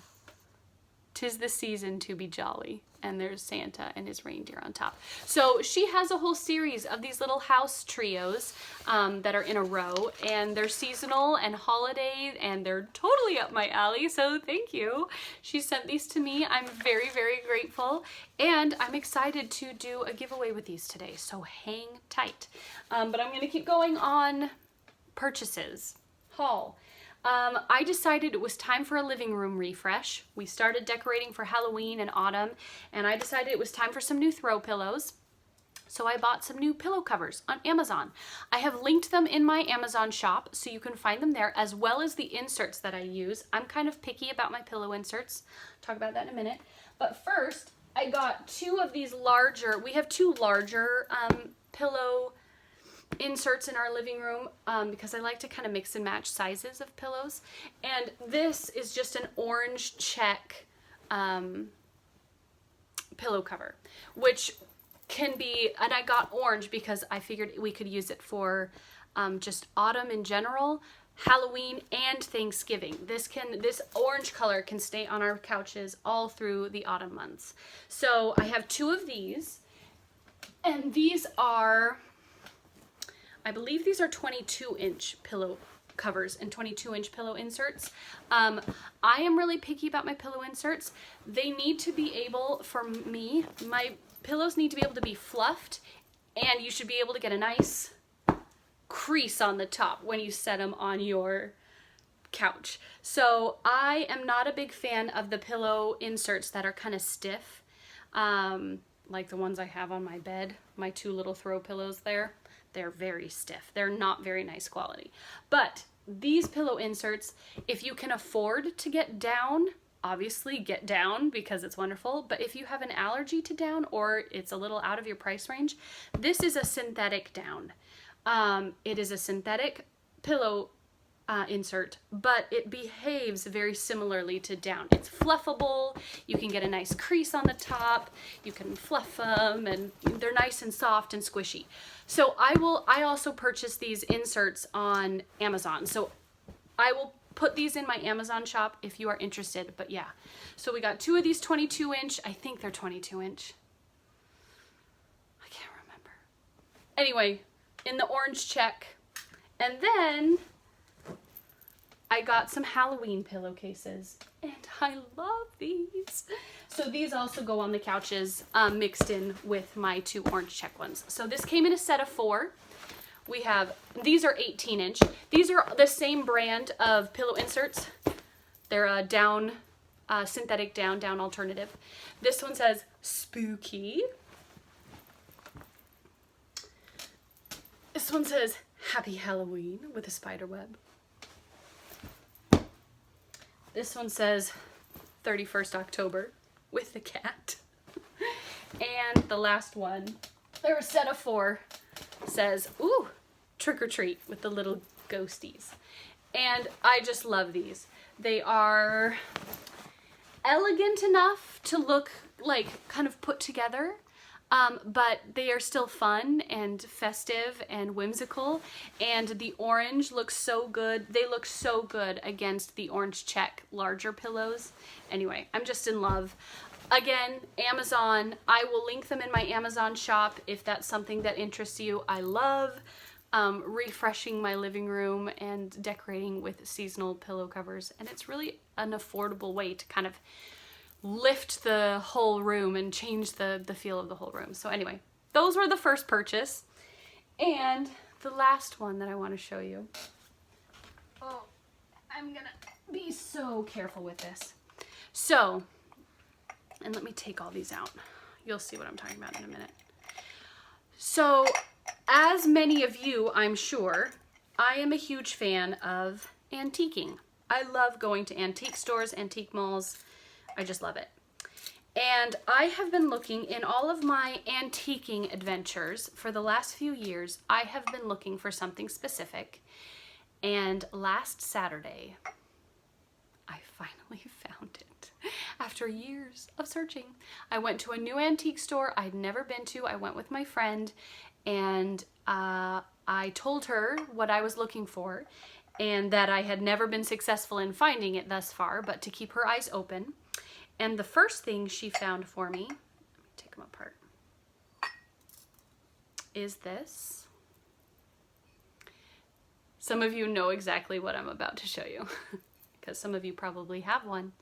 S1: 'Tis the season to be jolly. And there's Santa and his reindeer on top. So she has a whole series of these little house trios that are in a row, and they're seasonal and holiday, and they're totally up my alley, so thank you. She sent these to me. I'm very, very grateful, and I'm excited to do a giveaway with these today, so hang tight. But I'm gonna keep going on purchases. Haul. I decided it was time for a living room refresh. We started decorating for Halloween and autumn, and I decided it was time for some new throw pillows. So I bought some new pillow covers on Amazon. I have linked them in my Amazon shop, so you can find them there, as well as the inserts that I use. I'm kind of picky about my pillow inserts. Talk about that in a minute. But first, I got two of these larger, we have two larger pillow inserts in our living room because I like to kind of mix and match sizes of pillows. And this is just an orange check pillow cover, which can be, and I got orange because I figured we could use it for just autumn in general, Halloween, and Thanksgiving. This orange color can stay on our couches all through the autumn months. So I have two of these, and these are, I believe these are 22-inch pillow covers and 22-inch pillow inserts. I am really picky about my pillow inserts. They need to be able, for me, my pillows need to be able to be fluffed, and you should be able to get a nice crease on the top when you set them on your couch. So I am not a big fan of the pillow inserts that are kind of stiff, like the ones I have on my bed, my two little throw pillows there. They're very stiff. They're not very nice quality. But these pillow inserts, if you can afford to get down, obviously get down because it's wonderful. But if you have an allergy to down, or it's a little out of your price range, this is a synthetic down. It is a synthetic pillow insert, but it behaves very similarly to down. It's fluffable. You can get a nice crease on the top. You can fluff them, and they're nice and soft and squishy. So I also purchased these inserts on Amazon. So I will put these in my Amazon shop if you are interested. But yeah, so we got two of these 22-inch. I think they're 22-inch. I can't remember. Anyway, in the orange check. And then I got some Halloween pillowcases, and I love these. So these also go on the couches, mixed in with my two orange check ones. So this came in a set of 4. We have, these are 18-inch. These are the same brand of pillow inserts. They're a down, synthetic down alternative. This one says spooky. This one says Happy Halloween with a spider web. This one says 31st October with the cat. And the last one, they're a set of 4, says, ooh, trick or treat with the little ghosties. And I just love these. They are elegant enough to look like kind of put together. but they are still fun and festive and whimsical, and the orange looks so good. They look so good against the orange check larger pillows. Anyway, I'm just in love. Again, Amazon. I will link them in my Amazon shop if that's something that interests you. I love refreshing my living room and decorating with seasonal pillow covers, and it's really an affordable way to kind of lift the whole room and change the feel of the whole room. So anyway, those were the first purchase. And the last one that I want to show you. Oh, I'm gonna be so careful with this. So, and let me take all these out. You'll see what I'm talking about in a minute. So, as many of you, I'm sure, I am a huge fan of antiquing. I love going to antique stores, antique malls. I just love it. And I have been looking in all of my antiquing adventures for the last few years. I have been looking for something specific. And last Saturday, I finally found it. After years of searching, I went to a new antique store I'd never been to. I went with my friend, and I told her what I was looking for and that I had never been successful in finding it thus far, but to keep her eyes open. And the first thing she found for me, let me take them apart, is this. Some of you know exactly what I'm about to show you because some of you probably have one.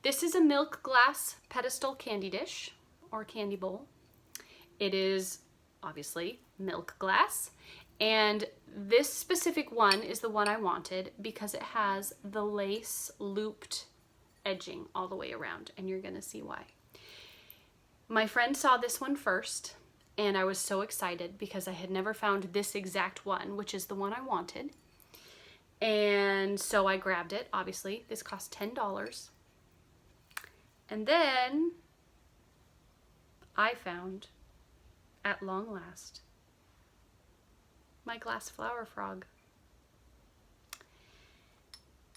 S1: This is a milk glass pedestal candy dish or candy bowl. It is obviously milk glass, and this specific one is the one I wanted because it has the lace looped edging all the way around, and you're gonna see why. My friend saw this one first, and I was so excited because I had never found this exact one, which is the one I wanted. And so I grabbed it. Obviously, this cost $10. And then I found, at long last, my glass flower frog.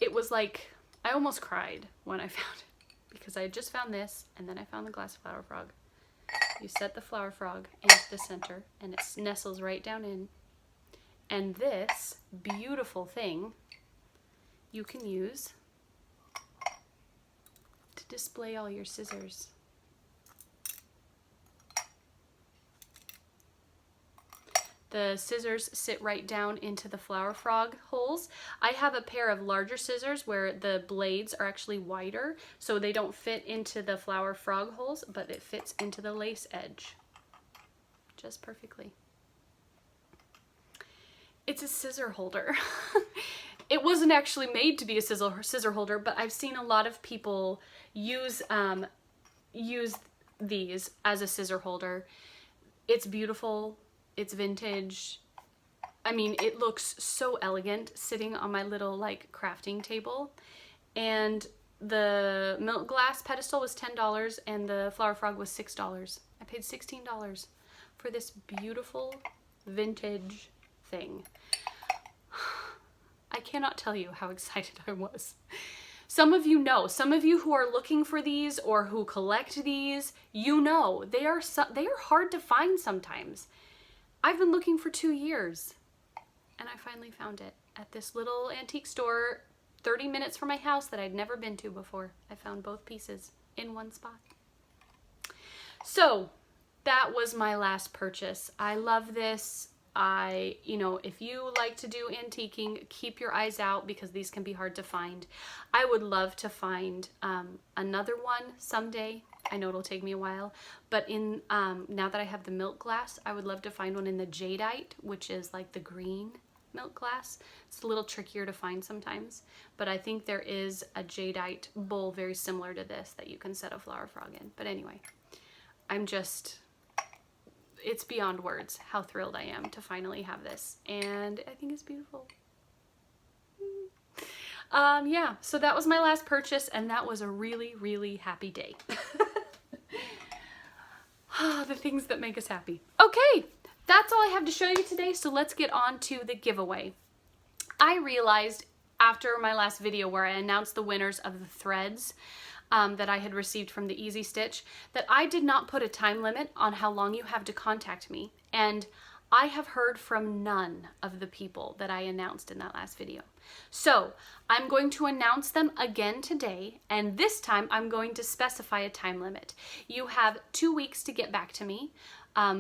S1: It was like, I almost cried when I found it because I had just found this, and then I found the glass flower frog. You set the flower frog into the center and it nestles right down in. And this beautiful thing you can use to display all your scissors. The scissors sit right down into the flower frog holes. I have a pair of larger scissors where the blades are actually wider, so they don't fit into the flower frog holes, but it fits into the lace edge just perfectly. It's a scissor holder. It wasn't actually made to be a scissor holder, but I've seen a lot of people use these as a scissor holder. It's beautiful. It's vintage. I mean, it looks so elegant sitting on my little like crafting table. And the milk glass pedestal was $10 and the flower frog was $6. I paid $16 for this beautiful vintage thing. I cannot tell you how excited I was. Some of you know, some of you who are looking for these or who collect these, you know, they are hard to find sometimes. I've been looking for 2 years and I finally found it at this little antique store 30 minutes from my house that I'd never been to before. I found both pieces in one spot. So that was my last purchase. I love this. You know, if you like to do antiquing, keep your eyes out because these can be hard to find. I would love to find another one someday. I know it'll take me a while, but now that I have the milk glass, I would love to find one in the jadeite, which is like the green milk glass. It's a little trickier to find sometimes, but I think there is a jadeite bowl very similar to this that you can set a flower frog in. But anyway, it's beyond words how thrilled I am to finally have this, and I think it's beautiful. Yeah, so that was my last purchase, and that was a really, really happy day. The things that make us happy. Okay, that's all I have to show you today, so let's get on to the giveaway. I realized after my last video where I announced the winners of the threads, that I had received from the Easy Stitch that I did not put a time limit on how long you have to contact me. And I have heard from none of the people that I announced in that last video. So I'm going to announce them again today, and this time I'm going to specify a time limit. You have 2 weeks to get back to me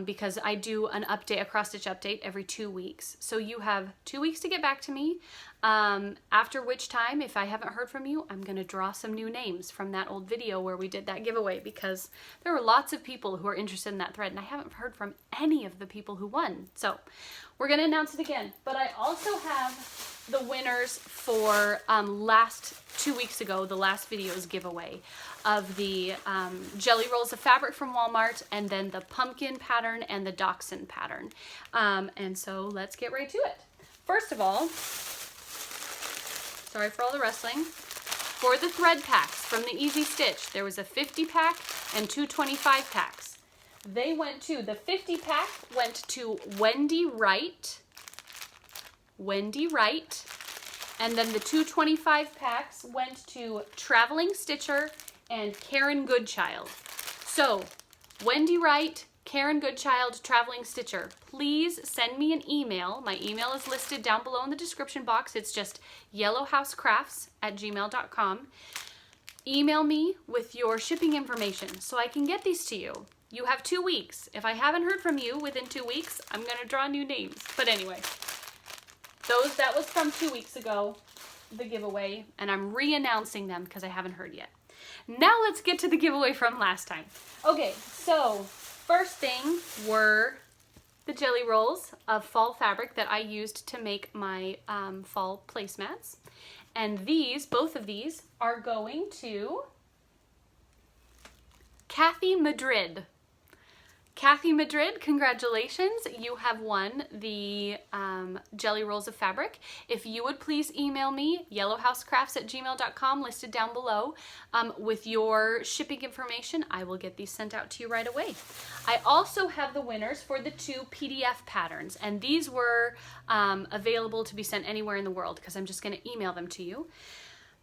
S1: because I do an update, a cross-stitch update every 2 weeks. So you have 2 weeks to get back to me, after which time, if I haven't heard from you, I'm gonna draw some new names from that old video where we did that giveaway, because there were lots of people who are interested in that thread, and I haven't heard from any of the people who won. So we're gonna announce it again, but I also have the winners for last 2 weeks ago, the last video's giveaway of the jelly rolls of fabric from Walmart, and then the pumpkin pattern and the dachshund pattern. And so let's get right to it. First of all, sorry for all the rustling. For the thread packs from the Easy Stitch, there was a 50 pack and 2 25 packs. They went to, the 50 pack went to Wendy Wright, and then the 2 25 packs went to Traveling Stitcher and Karen Goodchild. So, Wendy Wright, Karen Goodchild, Traveling Stitcher, please send me an email. My email is listed down below in the description box. It's just yellowhousecrafts@gmail.com. Email me with your shipping information so I can get these to you. You have 2 weeks. If I haven't heard from you within 2 weeks, I'm gonna draw new names. But anyway, that was from 2 weeks ago, the giveaway, and I'm re-announcing them because I haven't heard yet. Now let's get to the giveaway from last time. Okay, so first thing were the jelly rolls of fall fabric that I used to make my fall placemats. And these, both of these, are going to Kathy Madrid. Kathy Madrid, congratulations. You have won the jelly rolls of fabric. If you would please email me, yellowhousecrafts@gmail.com, listed down below, with your shipping information. I will get these sent out to you right away. I also have the winners for the 2 PDF patterns, and these were available to be sent anywhere in the world because I'm just gonna email them to you.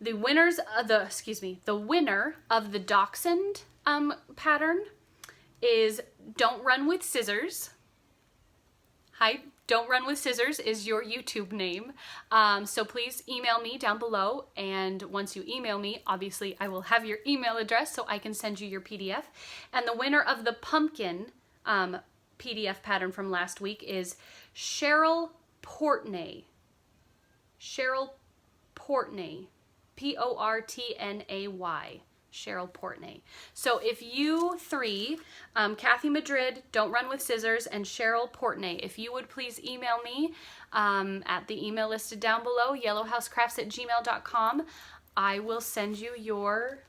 S1: The winners of the winner of the dachshund pattern is Don't Run With Scissors. Hi, Don't Run With Scissors is your YouTube name. So please email me down below, and once you email me, obviously I will have your email address so I can send you your PDF. And the winner of the pumpkin PDF pattern from last week is Cheryl Portney. Cheryl Portney. Portnay. Cheryl Portney. So if you three, Kathy Madrid, Don't Run With Scissors, and Cheryl Portney, if you would please email me at the email listed down below, yellowhousecrafts@gmail.com, I will send you your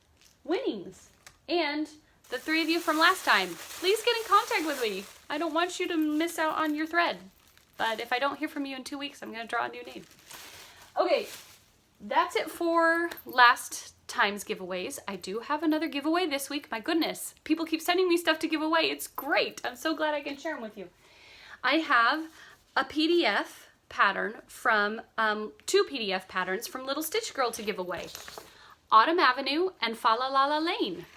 S1: winnings. And the 3 of you from last time, please get in contact with me. I don't want you to miss out on your thread. But if I don't hear from you in 2 weeks, I'm going to draw a new name. Okay, that's it for last time's giveaways. I do have another giveaway this week. My goodness, people keep sending me stuff to give away. It's great. I'm so glad I can share them with you. I have a PDF pattern from 2 PDF patterns from Little Stitch Girl to give away. Autumn Avenue and Fa La La La Lane.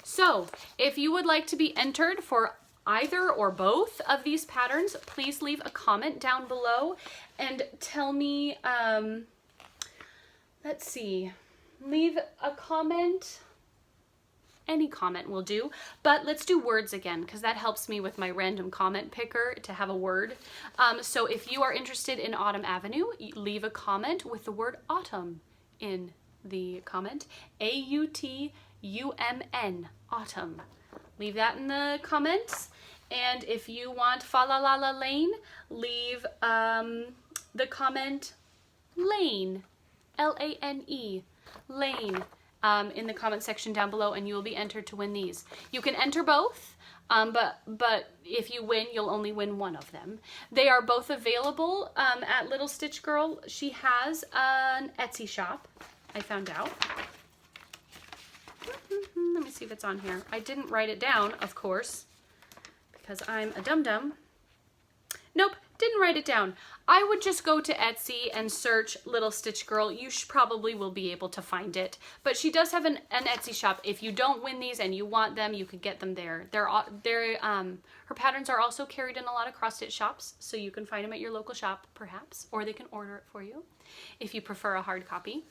S1: So if you would like to be entered for either or both of these patterns, please leave a comment down below and tell me, let's see, leave a comment, any comment will do, but let's do words again because that helps me with my random comment picker to have a word. So if you are interested in Autumn Avenue, leave a comment with the word autumn in the comment, AUTUMN, autumn. Leave that in the comments. And if you want Fa La La La Lane, leave the comment Lane, Lane, Lane, in the comment section down below, and you will be entered to win these. You can enter both, but if you win, you'll only win one of them. They are both available at Little Stitch Girl. She has an Etsy shop, I found out. Let me see if it's on here. I didn't write it down, of course, because I'm a dum-dum. Nope, didn't write it down. I would just go to Etsy and search Little Stitch Girl. You probably will be able to find it. But she does have an Etsy shop. If you don't win these and you want them, you could get them there. Her patterns are also carried in a lot of cross-stitch shops, so you can find them at your local shop, perhaps, or they can order it for you if you prefer a hard copy.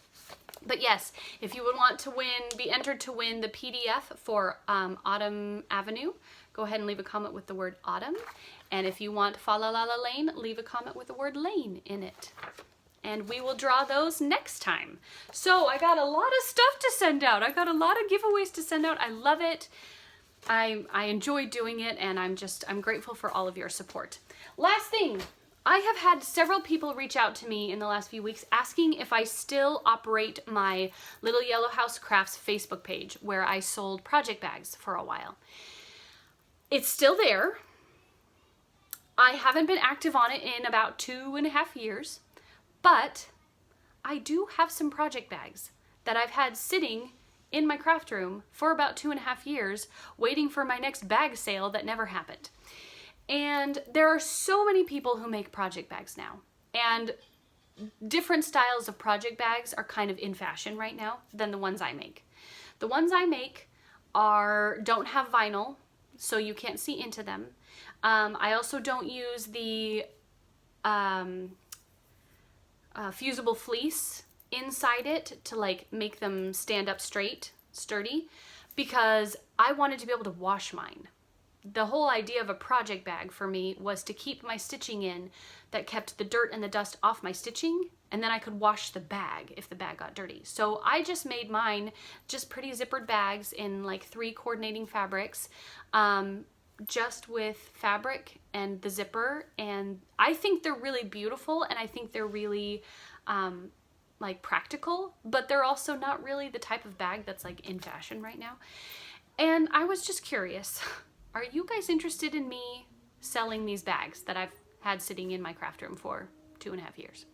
S1: But yes, if you would want to be entered to win the PDF for Autumn Avenue, go ahead and leave a comment with the word Autumn. And if you want Fa La La La Lane, leave a comment with the word Lane in it. And we will draw those next time. So I got a lot of stuff to send out. I got a lot of giveaways to send out. I love it. I enjoy doing it, and I'm grateful for all of your support. Last thing, I have had several people reach out to me in the last few weeks asking if I still operate my Little Yellow House Crafts Facebook page where I sold project bags for a while. It's still there. I haven't been active on it in about 2.5 years, but I do have some project bags that I've had sitting in my craft room for about 2.5 years, waiting for my next bag sale that never happened. And there are so many people who make project bags now, and different styles of project bags are kind of in fashion right now than the ones I make. The ones I make don't have vinyl, so you can't see into them. I also don't use the fusible fleece inside it to like make them stand up straight, sturdy, because I wanted to be able to wash mine. The whole idea of a project bag for me was to keep my stitching in that kept the dirt and the dust off my stitching, and then I could wash the bag if the bag got dirty. So I just made mine just pretty zippered bags in like 3 coordinating fabrics, just with fabric and the zipper, and I think they're really beautiful, and I think they're really like practical, but they're also not really the type of bag that's like in fashion right now. And I was just curious, are you guys interested in me selling these bags that I've had sitting in my craft room for 2.5 years?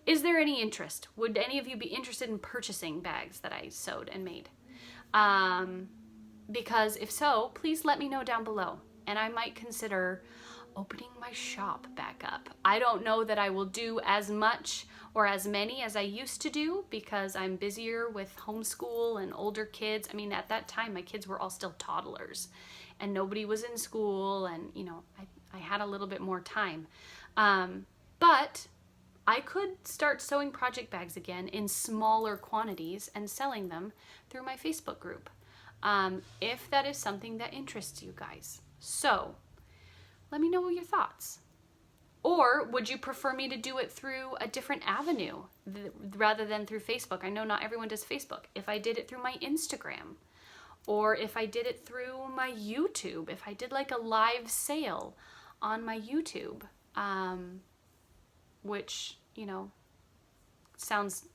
S1: Is there any interest? Would any of you be interested in purchasing bags that I sewed and made? Because if so, please let me know down below, and I might consider opening my shop back up. I don't know that I will do as much or as many as I used to do because I'm busier with homeschool and older kids. I mean, at that time, my kids were all still toddlers and nobody was in school, and you know, I had a little bit more time. But I could start sewing project bags again in smaller quantities and selling them through my Facebook group, if that is something that interests you guys. So let me know your thoughts. Or would you prefer me to do it through a different avenue rather than through Facebook? I know not everyone does Facebook. If I did it through my Instagram, or if I did it through my YouTube, if I did like a live sale on my YouTube, which, you know, sounds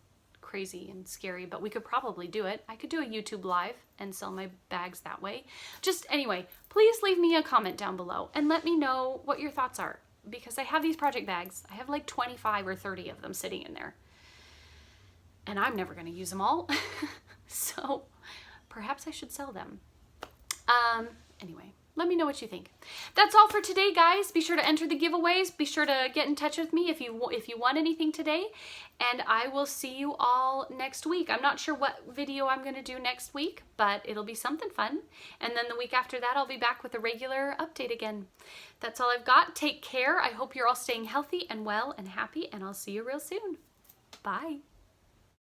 S1: crazy and scary, but we could probably do it. I could do a YouTube live and sell my bags that way. Just anyway, please leave me a comment down below and let me know what your thoughts are, because I have these project bags. I have like 25 or 30 of them sitting in there, and I'm never going to use them all. So perhaps I should sell them. Anyway, let me know what you think. That's all for today, guys. Be sure to enter the giveaways. Be sure to get in touch with me if you want anything today, and I will see you all next week. I'm not sure what video I'm going to do next week, but it'll be something fun. And then the week after that, I'll be back with a regular update again. That's all I've got. Take care. I hope you're all staying healthy and well and happy, and I'll see you real soon. Bye.